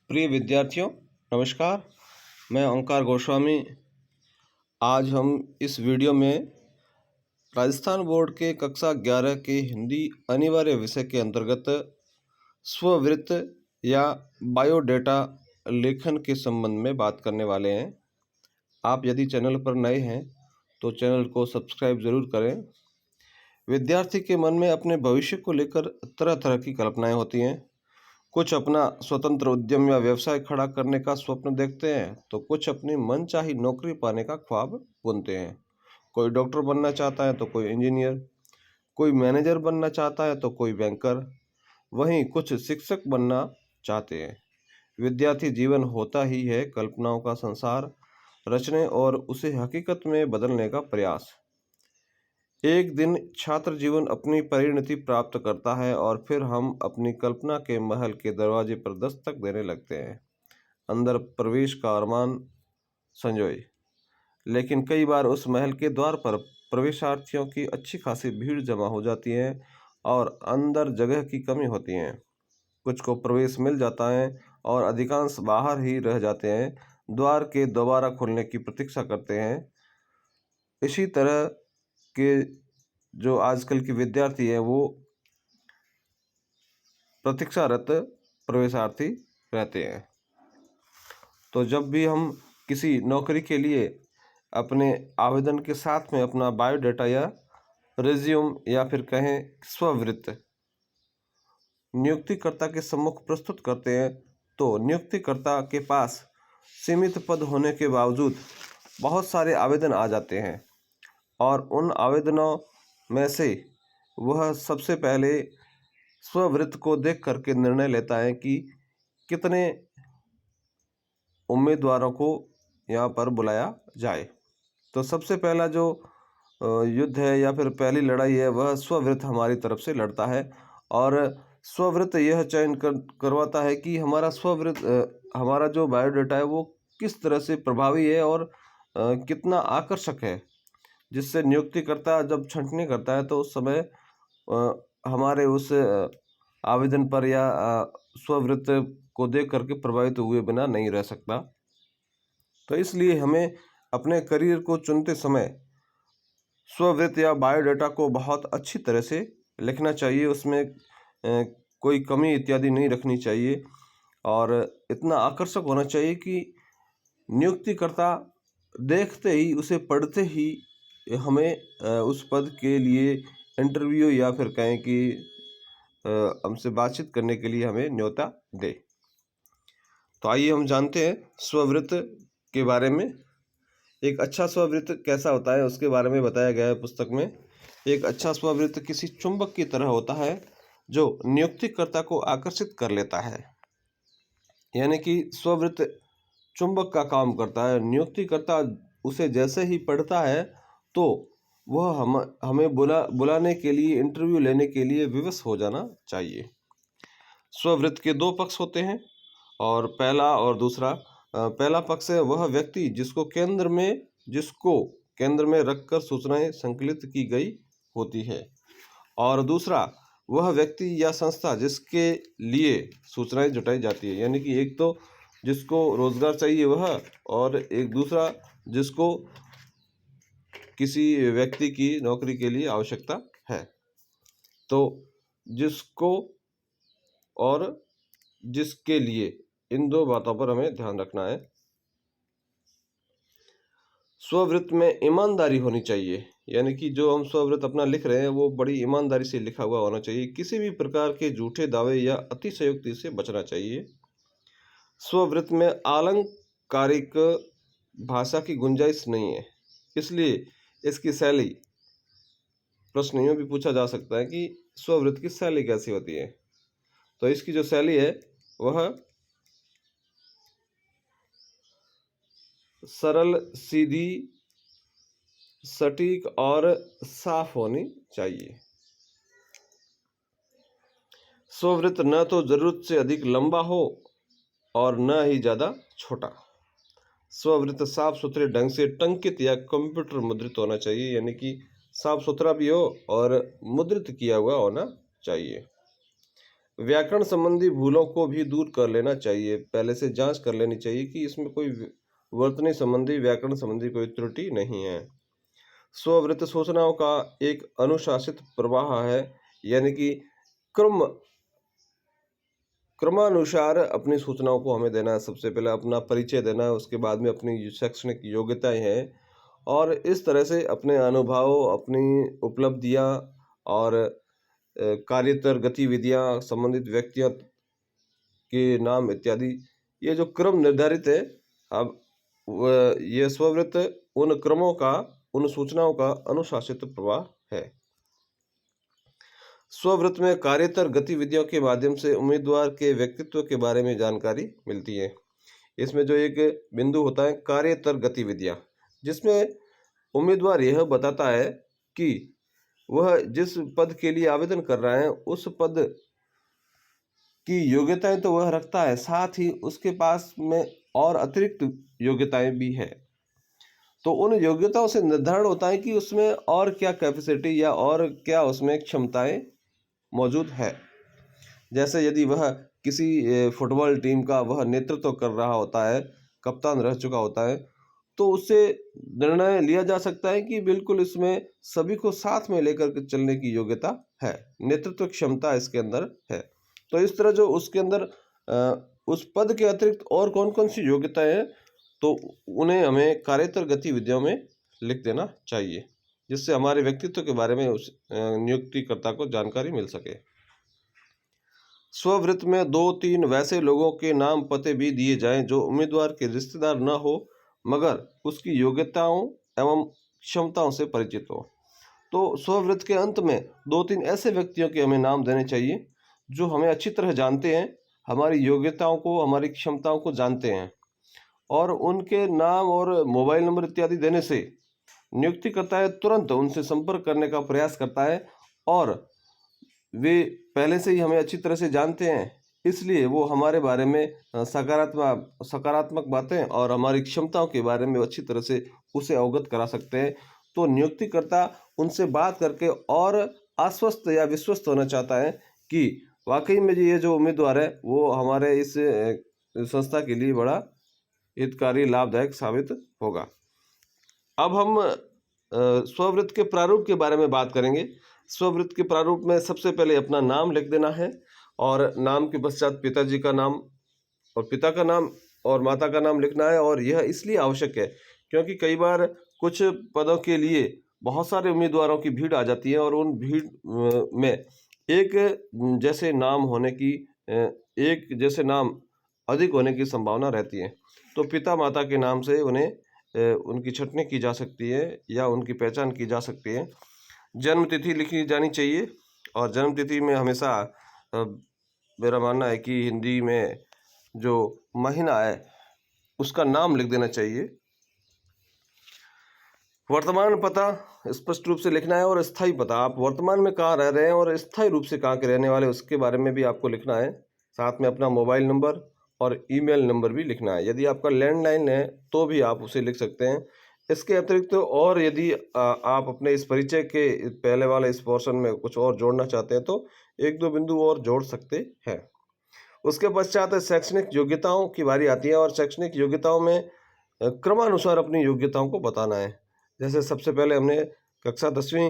प्रिय विद्यार्थियों, नमस्कार। मैं ओंकार गोस्वामी। आज हम इस वीडियो में राजस्थान बोर्ड के कक्षा 11 के हिंदी अनिवार्य विषय के अंतर्गत स्ववृत्त या बायोडेटा लेखन के संबंध में बात करने वाले हैं। आप यदि चैनल पर नए हैं तो चैनल को सब्सक्राइब ज़रूर करें। विद्यार्थी के मन में अपने भविष्य को लेकर तरह तरह की कल्पनाएं होती हैं। कुछ अपना स्वतंत्र उद्यम या व्यवसाय खड़ा करने का स्वप्न देखते हैं तो कुछ अपनी मनचाही नौकरी पाने का ख्वाब बुनते हैं। कोई डॉक्टर बनना चाहता है तो कोई इंजीनियर, कोई मैनेजर बनना चाहता है तो कोई बैंकर, वहीं कुछ शिक्षक बनना चाहते हैं। विद्यार्थी जीवन होता ही है कल्पनाओं का संसार रचने और उसे हकीकत में बदलने का प्रयास। एक दिन छात्र जीवन अपनी परिणति प्राप्त करता है और फिर हम अपनी कल्पना के महल के दरवाजे पर दस्तक देने लगते हैं, अंदर प्रवेश का अरमान संजोए। लेकिन कई बार उस महल के द्वार पर प्रवेशार्थियों की अच्छी खासी भीड़ जमा हो जाती है और अंदर जगह की कमी होती है। कुछ को प्रवेश मिल जाता है और अधिकांश बाहर ही रह जाते हैं, द्वार के दोबारा खुलने की प्रतीक्षा करते हैं। इसी तरह के जो आजकल के विद्यार्थी हैं वो प्रतीक्षारत प्रवेशार्थी रहते हैं। तो जब भी हम किसी नौकरी के लिए अपने आवेदन के साथ में अपना बायोडाटा या रिज्यूम या फिर कहें स्ववृत्त नियुक्तिकर्ता के सम्मुख प्रस्तुत करते हैं तो नियुक्तिकर्ता के पास सीमित पद होने के बावजूद बहुत सारे आवेदन आ जाते हैं और उन आवेदनों में से वह सबसे पहले स्ववृत्त को देख करके निर्णय लेता है कि कितने उम्मीदवारों को यहाँ पर बुलाया जाए। तो सबसे पहला जो युद्ध है या फिर पहली लड़ाई है वह स्ववृत्त हमारी तरफ से लड़ता है और स्ववृत्त यह चयन करवाता है कि हमारा स्ववृत्त हमारा जो बायोडाटा है वो किस तरह से प्रभावी है और कितना आकर्षक है, जिससे नियुक्तिकर्ता जब छंटनी करता है तो उस समय हमारे उस आवेदन पर या स्ववृत्त को देख करके प्रभावित हुए बिना नहीं रह सकता। तो इसलिए हमें अपने करियर को चुनते समय स्ववृत्त या बायोडाटा को बहुत अच्छी तरह से लिखना चाहिए। उसमें कोई कमी इत्यादि नहीं रखनी चाहिए और इतना आकर्षक होना चाहिए कि नियुक्तिकर्ता देखते ही उसे पढ़ते ही हमें उस पद के लिए इंटरव्यू या फिर कहें कि हमसे बातचीत करने के लिए हमें न्योता दे। तो आइए हम जानते हैं स्ववृत्त के बारे में। एक अच्छा स्ववृत्त कैसा होता है उसके बारे में बताया गया है पुस्तक में। एक अच्छा स्ववृत्त किसी चुंबक की तरह होता है जो नियुक्तिकर्ता को आकर्षित कर लेता है। यानी कि स्ववृत्त चुंबक का काम करता है। नियुक्तिकर्ता उसे जैसे ही पढ़ता है तो वह हमें बुलाने के लिए, इंटरव्यू लेने के लिए विवश हो जाना चाहिए। स्ववृत्त के दो पक्ष होते हैं और पहला और दूसरा। पहला पक्ष है वह व्यक्ति जिसको केंद्र में रखकर सूचनाएं संकलित की गई होती है और दूसरा वह व्यक्ति या संस्था जिसके लिए सूचनाएं जुटाई जाती है। यानी कि एक तो जिसको रोजगार चाहिए वह, और एक दूसरा जिसको किसी व्यक्ति की नौकरी के लिए आवश्यकता है। तो जिसको और जिसके लिए, इन दो बातों पर हमें ध्यान रखना है। स्ववृत्त में ईमानदारी होनी चाहिए। यानी कि जो हम स्ववृत्त अपना लिख रहे हैं वो बड़ी ईमानदारी से लिखा हुआ होना चाहिए। किसी भी प्रकार के झूठे दावे या अतिशयोक्ति से बचना चाहिए। स्ववृत्त में आलंकारिक भाषा की गुंजाइश नहीं है, इसलिए इसकी शैली, प्रश्न यूँ भी पूछा जा सकता है कि स्ववृत्त की शैली कैसी होती है। तो इसकी जो शैली है वह सरल, सीधी, सटीक और साफ होनी चाहिए। स्ववृत्त न तो जरूरत से अधिक लंबा हो और न ही ज्यादा छोटा। स्ववृत्त साफ सुथरे ढंग से टंकित या कंप्यूटर मुद्रित होना चाहिए। यानी कि साफ सुथरा भी हो और मुद्रित किया हुआ होना चाहिए। व्याकरण संबंधी भूलों को भी दूर कर लेना चाहिए। पहले से जाँच कर लेनी चाहिए कि इसमें कोई वर्तनी संबंधी, व्याकरण संबंधी कोई त्रुटि नहीं है। स्ववृत्त सूचनाओं का एक अनुशासित प्रवाह है, यानी कि क्रम क्रमानुसार अपनी सूचनाओं को हमें देना है। सबसे पहले अपना परिचय देना है, उसके बाद में अपनी शैक्षणिक योग्यताएँ हैं और इस तरह से अपने अनुभव, अपनी उपलब्धियाँ और कार्यतर गतिविधियाँ, संबंधित व्यक्तियों के नाम इत्यादि, ये जो क्रम निर्धारित है, अब ये स्ववृत्त उन क्रमों का, उन सूचनाओं का अनुशासित प्रवाह है। स्ववृत्त में कार्यतर गतिविधियों के माध्यम से उम्मीदवार के व्यक्तित्व के बारे में जानकारी मिलती है। इसमें जो एक बिंदु होता है कार्यतर गतिविधियां, जिसमें उम्मीदवार यह बताता है कि वह जिस पद के लिए आवेदन कर रहा है उस पद की योग्यताएं तो वह रखता है, साथ ही उसके पास में और अतिरिक्त योग्यताएं भी है। तो उन योग्यताओं से निर्धारण होता है कि उसमें और क्या कैपेसिटी या और क्या उसमें क्षमताएं मौजूद है। जैसे यदि वह किसी फुटबॉल टीम का वह नेतृत्व कर रहा होता है, कप्तान रह चुका होता है, तो उससे निर्णय लिया जा सकता है कि बिल्कुल इसमें सभी को साथ में लेकर के चलने की योग्यता है, नेतृत्व क्षमता इसके अंदर है। तो इस तरह जो उसके अंदर उस पद के अतिरिक्त और कौन कौन सी योग्यताएं हैं, तो उन्हें हमें कार्यतर गतिविधियों में लिख देना चाहिए, जिससे हमारे व्यक्तित्व के बारे में उस नियुक्तिकर्ता को जानकारी मिल सके। स्ववृत्त में 2-3 वैसे लोगों के नाम पते भी दिए जाएं जो उम्मीदवार के रिश्तेदार न हो, मगर उसकी योग्यताओं एवं क्षमताओं से परिचित हो। तो स्ववृत्त के अंत में 2-3 ऐसे व्यक्तियों के हमें नाम देने चाहिए जो हमें अच्छी तरह जानते हैं, हमारी योग्यताओं को, हमारी क्षमताओं को जानते हैं, और उनके नाम और मोबाइल नंबर इत्यादि देने से नियुक्तिकर्ता है तुरंत उनसे संपर्क करने का प्रयास करता है, और वे पहले से ही हमें अच्छी तरह से जानते हैं, इसलिए वो हमारे बारे में सकारात्मक बातें और हमारी क्षमताओं के बारे में अच्छी तरह से उसे अवगत करा सकते हैं। तो नियुक्तिकर्ता उनसे बात करके और आश्वस्त या विश्वस्त होना चाहता है कि वाकई में ये जो उम्मीदवार है वो हमारे इस संस्था के लिए बड़ा हितकारी, लाभदायक साबित होगा। अब हम स्ववृत्त के प्रारूप के बारे में बात करेंगे। स्ववृत्त के प्रारूप में सबसे पहले अपना नाम लिख देना है, और नाम के पश्चात पिताजी का नाम और पिता का नाम और माता का नाम लिखना है। और यह इसलिए आवश्यक है क्योंकि कई बार कुछ पदों के लिए बहुत सारे उम्मीदवारों की भीड़ आ जाती है, और उन भीड़ में एक जैसे नाम होने की एक जैसे नाम अधिक होने की संभावना रहती है। तो पिता माता के नाम से उन्हें उनकी छँटनी की जा सकती है या उनकी पहचान की जा सकती है। जन्म तिथि लिखी जानी चाहिए, और जन्म तिथि में हमेशा मेरा मानना है कि हिंदी में जो महीना है उसका नाम लिख देना चाहिए। वर्तमान पता स्पष्ट रूप से लिखना है, और स्थायी पता, आप वर्तमान में कहाँ रह रहे हैं और स्थायी रूप से कहाँ के रहने वाले, उसके बारे में भी आपको लिखना है। साथ में अपना मोबाइल नंबर और ईमेल नंबर भी लिखना है। यदि आपका लैंडलाइन है तो भी आप उसे लिख सकते हैं। इसके अतिरिक्त और यदि आप अपने इस परिचय के पहले वाले इस पोर्शन में कुछ और जोड़ना चाहते हैं तो 1-2 बिंदु और जोड़ सकते हैं। उसके पश्चात शैक्षणिक योग्यताओं की बारी आती है, और शैक्षणिक योग्यताओं में क्रमानुसार अपनी योग्यताओं को बताना है। जैसे सबसे पहले हमने कक्षा 10वीं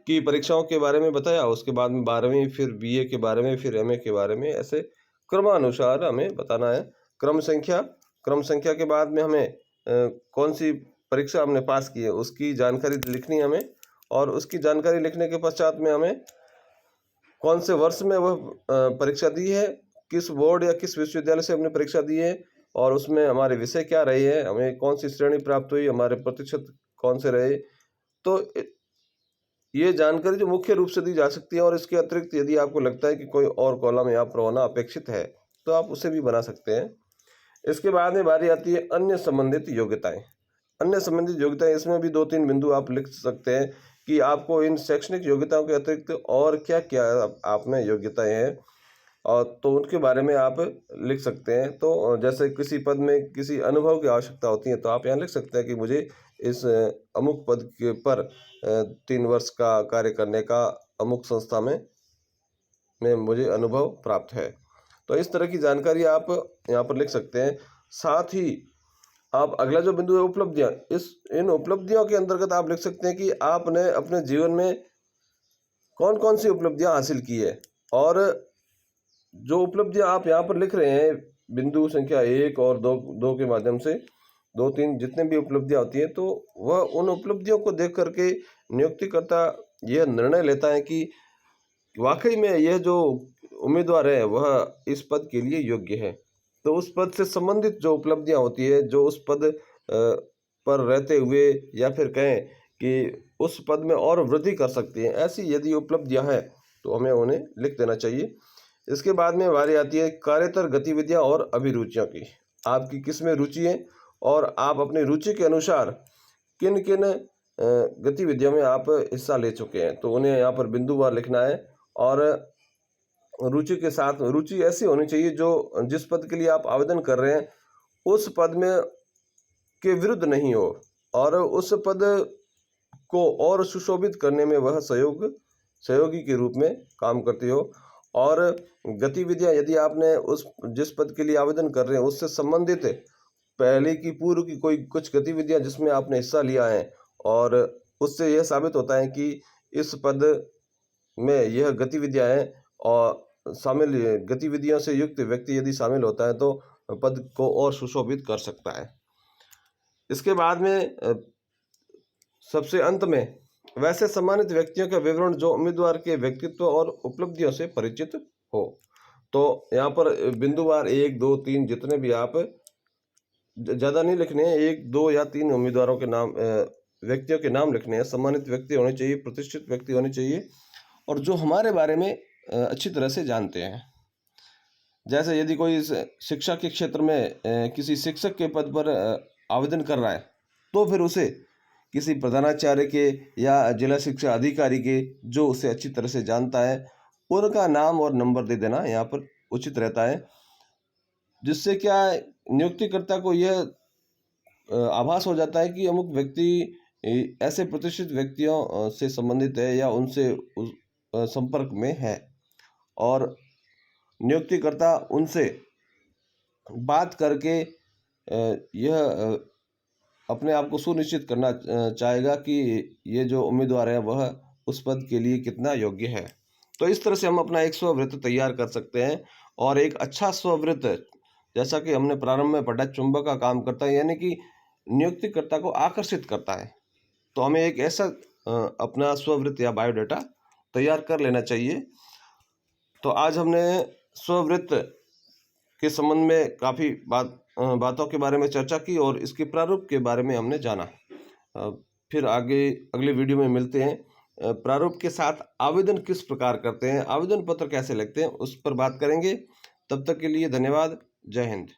की परीक्षाओं के बारे में बताया, उसके बाद में 12वीं, फिर बीए के बारे में, फिर एमए के बारे में, ऐसे क्रमानुसार हमें बताना है। क्रम संख्या के बाद में हमें कौन सी परीक्षा हमने पास की है उसकी जानकारी लिखनी है हमें, और उसकी जानकारी लिखने के पश्चात में हमें कौन से वर्ष में वह परीक्षा दी है, किस बोर्ड या किस विश्वविद्यालय से हमने परीक्षा दी है, और उसमें हमारे विषय क्या रहे हैं, हमें कौन सी श्रेणी प्राप्त हुई, हमारे प्रतिशत कौन से रहे। तो ये जानकारी जो मुख्य रूप से दी जा सकती है, और इसके अतिरिक्त यदि आपको लगता है कि कोई और कॉलम यहाँ पर होना अपेक्षित है तो आप उसे भी बना सकते हैं। इसके बाद में बारी आती है अन्य संबंधित योग्यताएं। अन्य संबंधित योग्यताएं, इसमें भी 2-3 बिंदु आप लिख सकते हैं कि आपको इन शैक्षणिक योग्यताओं के अतिरिक्त और क्या क्या आप में योग्यताएं हैं, और तो उनके बारे में आप लिख सकते हैं। तो जैसे किसी पद में किसी अनुभव की आवश्यकता होती है तो आप यहाँ लिख सकते हैं कि मुझे इस अमुक पद के पर 3 वर्ष का कार्य करने का अमुक संस्था में में मुझे अनुभव प्राप्त है। तो इस तरह की जानकारी आप यहाँ पर लिख सकते हैं। साथ ही आप अगला जो बिंदु है उपलब्धियाँ, इन उपलब्धियों के अंतर्गत आप लिख सकते हैं कि आपने अपने जीवन में कौन-कौन सी उपलब्धियाँ हासिल की है, और जो उपलब्धियाँ आप यहाँ पर लिख रहे हैं बिंदु संख्या 1 और 2 के माध्यम से, 2-3 जितने भी उपलब्धियाँ होती हैं, तो वह उन उपलब्धियों को देख कर के नियुक्तिकर्ता यह निर्णय लेता है कि वाक़ई में यह जो उम्मीदवार है वह इस पद के लिए योग्य है। तो उस पद से संबंधित जो उपलब्धियाँ होती है, जो उस पद पर रहते हुए या फिर कहें कि उस पद में और वृद्धि कर सकती हैं, ऐसी यदि उपलब्धियाँ हैं तो हमें उन्हें लिख देना चाहिए। इसके बाद में बारी आती है कार्यतर गतिविधियाँ और अभिरुचियों की। आपकी किसमें रुचि है और आप अपनी रुचि के अनुसार किन-किन गतिविधियों में आप हिस्सा ले चुके हैं, तो उन्हें यहाँ पर बिंदुवार लिखना है। और रुचि के साथ रुचि ऐसी होनी चाहिए जो जिस पद के लिए आप आवेदन कर रहे हैं उस पद में के विरुद्ध नहीं हो, और उस पद को और सुशोभित करने में वह सहयोगी के रूप में काम करती हो। और गतिविधियां यदि आपने उस जिस पद के लिए आवेदन कर रहे हैं उससे संबंधित पहले की पूर्व की कोई कुछ गतिविधियां जिसमें आपने हिस्सा लिया है, और उससे यह साबित होता है कि इस पद में यह गतिविधियां हैं, और शामिल गतिविधियों से युक्त व्यक्ति यदि शामिल होता है तो पद को और सुशोभित कर सकता है। इसके बाद में सबसे अंत में वैसे सम्मानित व्यक्तियों का विवरण जो उम्मीदवार के व्यक्तित्व और उपलब्धियों से परिचित हो। तो यहाँ पर बिंदुवार 1, 2, 3 जितने भी आप ज़्यादा नहीं लिखने हैं, 1, 2 या 3 उम्मीदवारों के नाम व्यक्तियों के नाम लिखने हैं। सम्मानित व्यक्ति होने चाहिए, प्रतिष्ठित व्यक्ति होने चाहिए, और जो हमारे बारे में अच्छी तरह से जानते हैं। जैसे यदि कोई शिक्षा के क्षेत्र में किसी शिक्षक के पद पर आवेदन कर रहा है, तो फिर उसे किसी प्रधानाचार्य के या जिला शिक्षा अधिकारी के जो उसे अच्छी तरह से जानता है उनका नाम और नंबर दे देना यहाँ पर उचित रहता है, जिससे क्या नियुक्तिकर्ता को यह आभास हो जाता है कि अमुक व्यक्ति ऐसे प्रतिष्ठित व्यक्तियों से संबंधित है या उनसे संपर्क में है, और नियुक्तिकर्ता उनसे बात करके यह अपने आप को सुनिश्चित करना चाहेगा कि ये जो उम्मीदवार है वह उस पद के लिए कितना योग्य है। तो इस तरह से हम अपना एक स्ववृत्त तैयार कर सकते हैं, और एक अच्छा स्ववृत्त जैसा कि हमने प्रारंभ में पढ़ा चुंबक का काम करता है, यानी कि नियुक्तिकर्ता को आकर्षित करता है। तो हमें एक ऐसा अपना स्ववृत्त या बायोडाटा तैयार कर लेना चाहिए। तो आज हमने स्ववृत्त के संबंध में काफ़ी बातों के बारे में चर्चा की और इसके प्रारूप के बारे में हमने जाना। फिर आगे अगले वीडियो में मिलते हैं। प्रारूप के साथ आवेदन किस प्रकार करते हैं, आवेदन पत्र कैसे लिखते हैं, उस पर बात करेंगे। तब तक के लिए धन्यवाद। जय हिंद।